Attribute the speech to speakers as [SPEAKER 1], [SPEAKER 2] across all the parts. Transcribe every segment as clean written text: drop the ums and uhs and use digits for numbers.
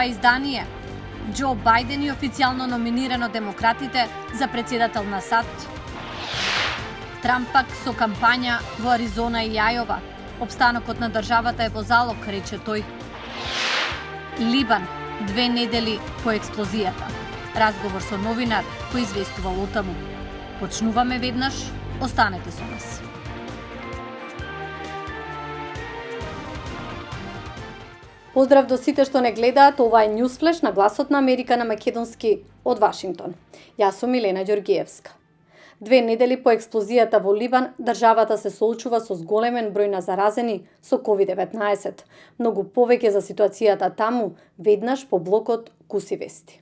[SPEAKER 1] ова издание. Џо Бајден е официјално номиниран од демократите за претседател на САД. Трамп пак со кампања во Аризона и Ајова. Обстанокот на државата е во залог, рече тој. Либан, 2 недели по експлозијата. Разговор со новинар кој известувал о таму. Почнуваме веднаш, останете со нас.
[SPEAKER 2] Поздрав до сите што не гледаат, ова е Newsflash на Гласот на Америка на македонски од Вашингтон. Јас сум Милена Ѓоргиевска. 2 недели по експлозијата во Либан, државата се соочува со зголемен број на заразени со COVID-19. Многу повеќе за ситуацијата таму, веднаш по блокот Куси вести.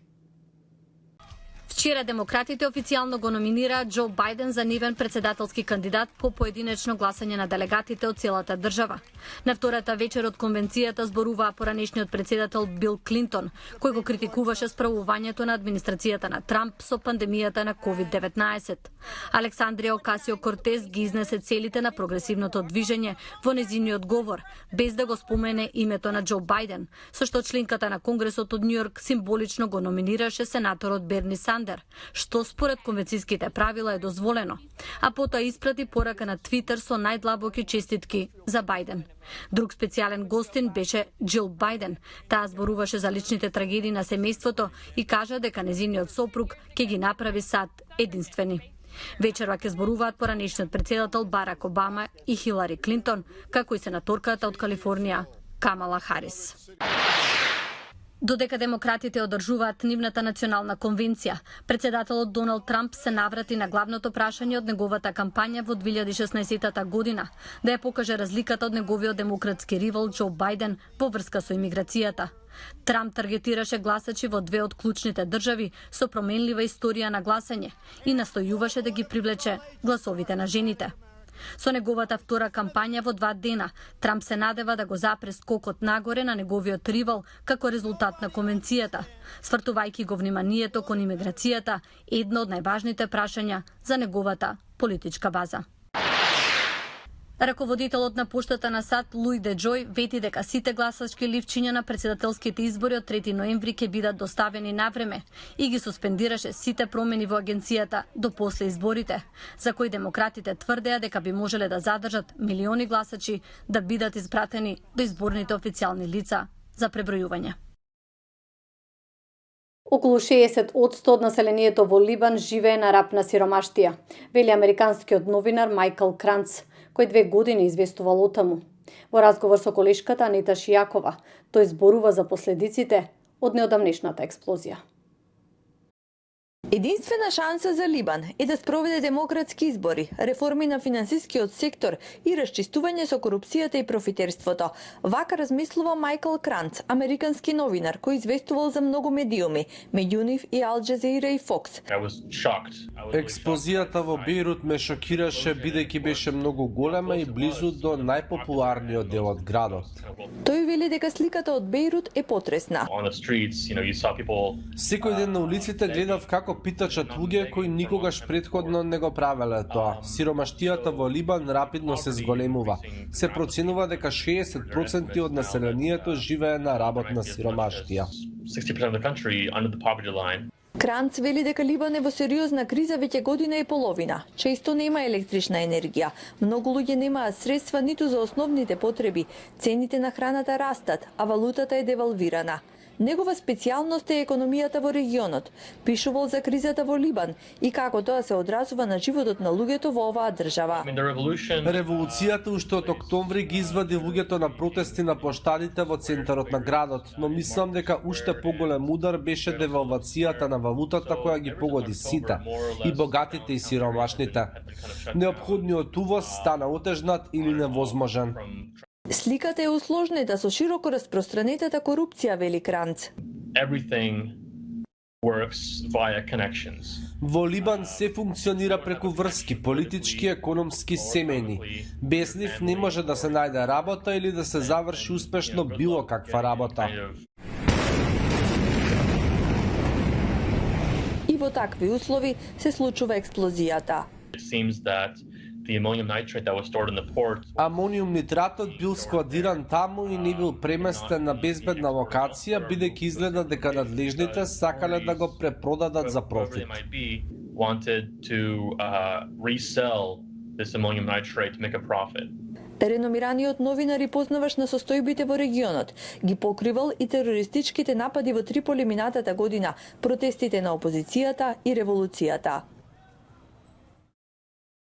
[SPEAKER 1] Вчера демократите официјално го номинираат Џо Бајден за нивен претседателски кандидат по поединечно гласање на делегатите од целата држава. На втората вечер од конвенцијата зборуваа поранешниот претседател Бил Клинтон, кој го критикуваше справувањето на администрацијата на Трамп со пандемијата на COVID-19. Александрија Окасио-Кортес ги изнесе целите на прогресивното движење во незиниот говор, без да го спомене името на Џо Бајден, со што членката на Конгресот од Њујорк символично го номинираше сенаторот Берни Сандерс, што според конвенцијските правила е дозволено, а потоа испрати порака на Твитер со најдлабоки честитки за Бајден. Друг специјален гостин беше Џил Бајден. Таа зборуваше за личните трагедии на семејството и кажа дека незиниот сопруг ќе ги направи САД единствени. Вечерва ќе зборуваат поранешниот претседател Барак Обама и Хилари Клинтон, како и сенаторката од Калифорнија Камала Харис. Додека демократите одржуваат нивната национална конвенција, претседателот Доналд Трамп се наврати на главното прашање од неговата кампања во 2016 година, да ја покаже разликата од неговиот демократски ривал Џо Бајден во врска со имиграцијата. Трамп таргетираше гласачи во 2 од клучните држави со променлива историја на гласање и настојуваше да ги привлече гласовите на жените. Со неговата втора кампања во 2 дена, Трамп се надева да го запре скокот нагоре на неговиот ривал како резултат на конвенцијата, свртувајќи го вниманието кон имиграцијата, едно од најважните прашања за неговата политичка база. Раководителот на поштата на САД Луи Де Џој вети дека сите гласачки ливчиња на претседателските избори од 3 ноември ќе бидат доставени на време и ги суспендираше сите промени во агенцијата до после изборите, за кои демократите тврдеа дека би можеле да задржат милиони гласачи да бидат испратени до изборните официјални лица за пребројување.
[SPEAKER 2] Околу 60% од населението во Либан живее на раб на сиромаштија, вели американскиот новинар Мајкл Кранц, кој 2 години известувал о таму. Во разговор со колешката Анита Шијакова, тој зборува за последиците од неодамнешната експлозија.
[SPEAKER 3] Единствена шанса за Либан е да спроведе демократски избори, реформи на финансискиот сектор и расчистување со корупцијата и профитерството. Вака размислува Мајкл Кранц, американски новинар кој известувал за многу медиуми, меѓу нив и Ал Џазира и Фокс.
[SPEAKER 4] Експлозијата во Бејрут ме шокираше бидејќи беше многу голема и близу до најпопуларниот дел од градот.
[SPEAKER 3] Тој вели дека сликата од Бејрут е потресна.
[SPEAKER 4] Секој ден на улиците гледав како питачат луѓе кои никогаш претходно не го правеле тоа. Сиромаштијата во Либан рапидно се зголемува. Се проценува дека 60% од населението живее на работна сиромаштија.
[SPEAKER 3] Кранц вели дека Либан е во сериозна криза веќе година и половина. Често нема електрична енергија. Многу луѓе немаат средства ниту за основните потреби. Цените на храната растат, а валутата е девалвирана. Негова специјалност е економијата во регионот. Пишувал за кризата во Либан и како тоа се одразува на животот на луѓето во оваа држава.
[SPEAKER 4] Револуцијата уште од октомври ги извади луѓето на протести на плоштадите во центарот на градот, но мислам дека уште поголем удар беше девалвацијата на валутата која ги погоди сите, и богатите и сиромашните. Неопходниот увоз стана отежнат или невозможен.
[SPEAKER 3] Сликата е усложнета со широко распространетата корупција, вели Кранц.
[SPEAKER 4] Во Либан се функционира преку врски, политички, економски, семејни. Без нив не може да се најде работа или да се заврши успешно било каква работа.
[SPEAKER 3] И во такви услови се случува експлозијата.
[SPEAKER 5] the ammonium nitrate that was stored in the port.
[SPEAKER 4] Амониум нитратот бил складиран таму и не бил преместен на безбедна локација, бидејќи изгледа дека надлежните сакале да го препродадат за профит.
[SPEAKER 5] Wanted to resell this ammonium nitrate to make a profit.
[SPEAKER 3] Реномираниот новинар и познаваш на состојбите во регионот ги покривал и терористичките напади во Триполи минатата година, протестите на опозицијата и револуцијата.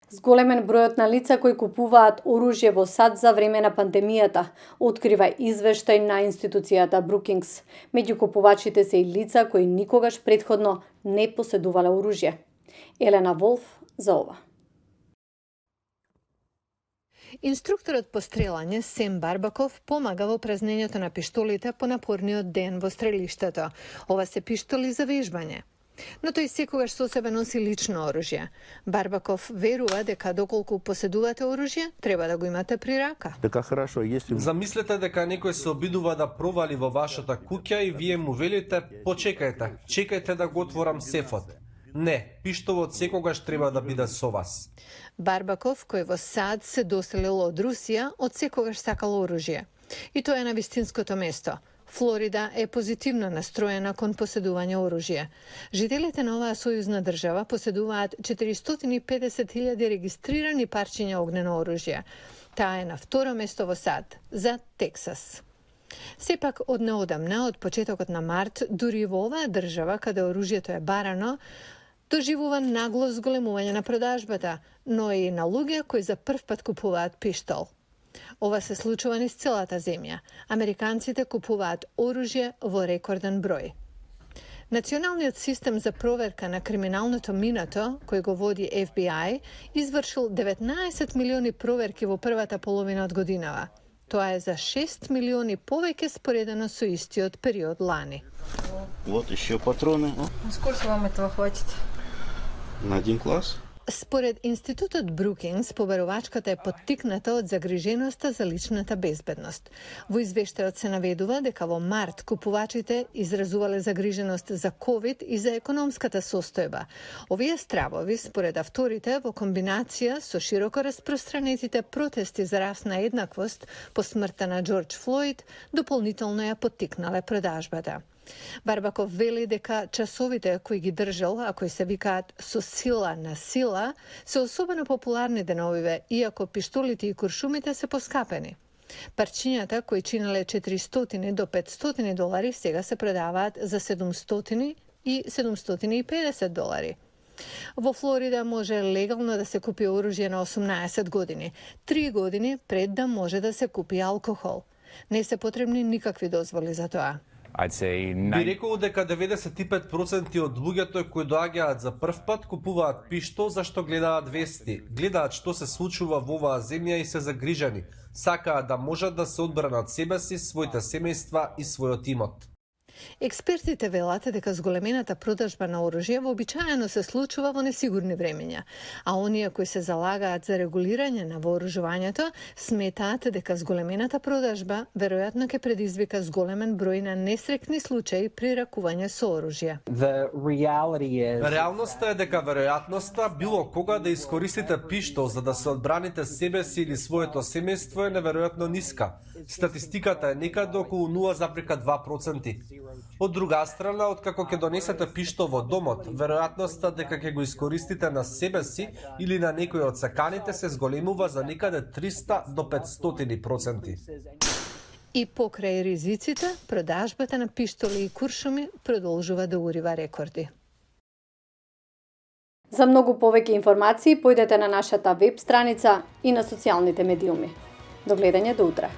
[SPEAKER 2] Зголемен бројот на лица кои купуваат оружје во САД за време на пандемијата, открива извештај на институцијата Brookings. Меѓу купувачите се и лица кои никогаш претходно не поседувале оружје. Елена Волф за ова.
[SPEAKER 6] Инструкторот по стрелање Сем Барбаков помага во празнењето на пиштолите по напорниот ден во стрелиштето. Ова се пиштоли за вежбање. Но тој секогаш со себе носи лично оружје. Барбаков верува дека доколку поседувате оружје, треба да го имате при рака.
[SPEAKER 4] Замислете дека некој се обидува да провали во вашата куќа и вие му велите: чекајте да го отворам сефот. Не, пиштолот секогаш треба да биде со вас.
[SPEAKER 6] Барбаков, кој во САД се доселил од Русија, од секогаш сакал оружје. И тоа е на вистинското место. Флорида е позитивно настроена кон поседување оружје. Жителите на оваа сојузна држава поседуваат 450.000 регистрирани парчиња огнено оружје. Таа е на второ место во САД, за Тексас. Сепак, од неодамна, од почетокот на март, дури во оваа држава, каде оружјето е барано, доживува нагло зголемување на продажбата, но и на луѓе кои за прв пат купуваат пиштол. Ова се случува низ целата земја. Американците купуваат оружје во рекорден број. Националниот систем за проверка на криминалното минато, кој го води FBI, извршил 19 милиони проверки во првата половина од годинава. Тоа е за 6 милиони повеќе споредено со истиот период лани.
[SPEAKER 7] Вот еще патроны.
[SPEAKER 8] Сколько вам этого хватит?
[SPEAKER 7] На 1 класс.
[SPEAKER 6] Според институтот Brookings, побарувачката е поттикната од загриженоста за личната безбедност. Во извештајот се наведува дека во март купувачите изразувале загриженост за COVID и за економската состојба. Овие стравови, според авторите, во комбинација со широко распространетите протести за расна еднаквост по смртта на Џорџ Флојд, дополнително ја поттикнале продажбата. Барбаков вели дека часовите кои ги држал, а кои се викаат со сила на сила, се особено популарни деновиве, иако пиштолите и куршумите се поскапени. Парчињата кои чинеле 400 до 500 долари сега се продаваат за 700 и 750 долари. Во Флорида може легално да се купи оружје на 18 години, 3 години пред да може да се купи алкохол. Не се потребни никакви дозволи за тоа.
[SPEAKER 4] Би рекол дека 95% од луѓето кои доаѓаат за прв пат купуваат пиштол зашто гледаат вести, гледаат што се случува во оваа земја и се загрижани, сакаат да можат да се одбранат себе си, своите семејства и својот имот.
[SPEAKER 6] Експертите велат дека зголемената продажба на оружје вообичаено се случува во несигурни времења, а оние кои се залагаат за регулирање на вооружувањето сметаат дека зголемената продажба веројатно ќе предизвика зголемен број на несреќни случаи при ракување со оружје.
[SPEAKER 4] Реалноста е дека веројатноста било кога да искористите пиштол за да се одбраните себе си или своето семејство е неверојатно ниска. Статистиката е некаде околу 0,2%. Од друга страна, откако ќе донесете пиштол во домот, веројатноста дека ќе го искористите на себе си или на некој од саканите се зголемува за некаде 300 до 500%.
[SPEAKER 6] И покрај ризиците, продажбата на пиштоли и куршуми продолжува да урива рекорди.
[SPEAKER 2] За многу повеќе информации појдете на нашата веб страница и на социјалните медиуми. До гледање до утре.